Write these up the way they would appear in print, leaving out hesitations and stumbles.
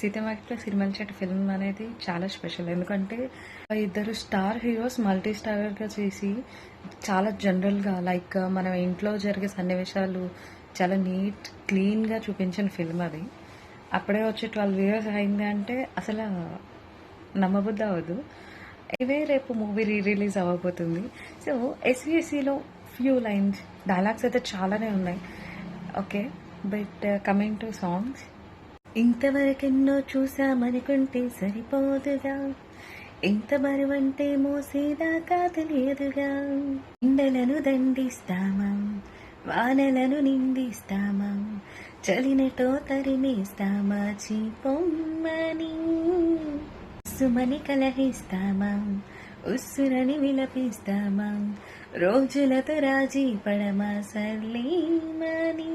సీతమ్మకి సిరిమల్ల చెట్టు ఫిల్మ్ అనేది చాలా స్పెషల్. ఎందుకంటే ఇద్దరు స్టార్ హీరోస్ మల్టీ స్టారర్గా చేసి చాలా జనరల్గా లైక్ మన ఇంట్లో జరిగే సన్నివేశాలు చాలా నీట్ క్లీన్గా చూపించిన ఫిల్మ్ అది. అప్పుడే వచ్చి 12 years అయింది అంటే అసలు నమ్మబుద్ధి అవ్వదు. ఇవే రేపు మూవీ రిలీజ్ అవ్వబోతుంది. సో ఎస్విఎస్సిలో ఫ్యూ లైన్స్ డైలాగ్స్ అయితే చాలానే ఉన్నాయి. Okay, but coming to songs, ఇంతవరకెన్నో చూసామనుకుంటే సరిపోదుగా, ఇంత బరువంటే మోసేదాకా తెలియదుగా, ఎండలను దండిస్తామా, వానలను నిందిస్తామా, చలినటో తరిమేస్తామా చీపొమ్మని, సుమని కలహిస్తామా, ఉస్సురని విలపిస్తామా, రోజులతో రాజీ పడమా సర్లేమని,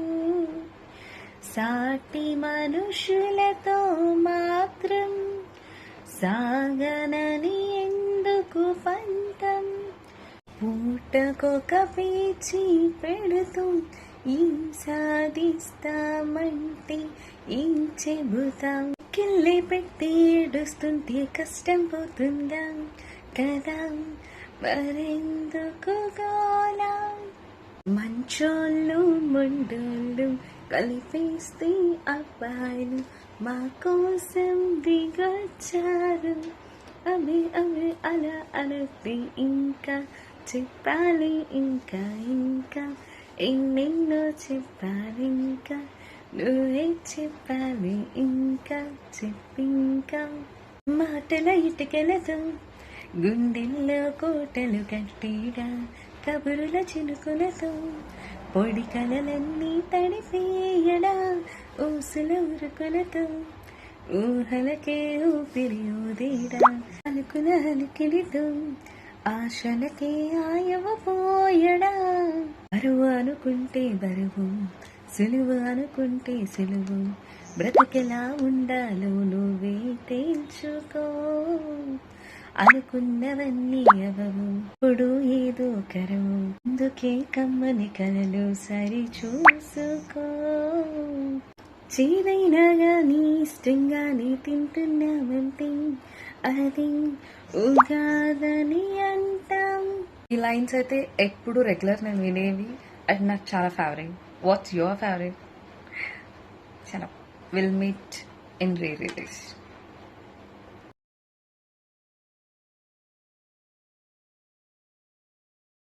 సాటి మనుషులతో మాత్రం సాగనని ఎందుకు పంతం, పూటకొక పేచి పెడుతూ ఏం సాధిస్తామంటే ఏం చెబుతాం, కిల్లే పెట్టి ఏడుస్తుంటే కష్టం పోతుందా కదా, మరెందుకు గోలా, మంచోళ్ళు మొండోళ్ళు కలిపేస్తే అబ్బాయిలు మా కోసం దిగొచ్చారు, అవి అవి అలా అనొద్ది ఇంకా చెప్పాలి, ఇంకా ఇంకా ఎన్నెన్నో చెప్పాలి, ఇంకా నువ్వే చెప్పాలి, ఇంకా చెప్పింకా, మాటల ఇటుకెలతో గుండెల్లో కోటలు కట్టిగా, కబురుల చినుకులతో పొడి కలలన్నీ తడిపేయడా, ఊసుల ఉరుకులతో ఊహలకే ఊపిరి ఊదేడా, అనుకున్న అలికిలితో ఆశలకే ఆయవ పోయడా, బరువు అనుకుంటే బరువు, సులువు అనుకుంటే సులువు, బ్రతుకెలా ఉండాలో నువ్వే తేల్చుకో, అనుకున్నవన్నీ అవవు ఇప్పుడు ఏదో కరవు, అందుకే కమ్మని కలలు సరి చూసుకో, చేదైనా గానీ ఇష్టంగానే తింటున్నామంటే అది ఉగాదని అంటాం. ఈ లైన్స్ అయితే ఎప్పుడు రెగ్యులర్ నేను వినేవి అండ్ నాకు చాలా ఫేవరెట్. What's your favourite? చలో, will meet in re release.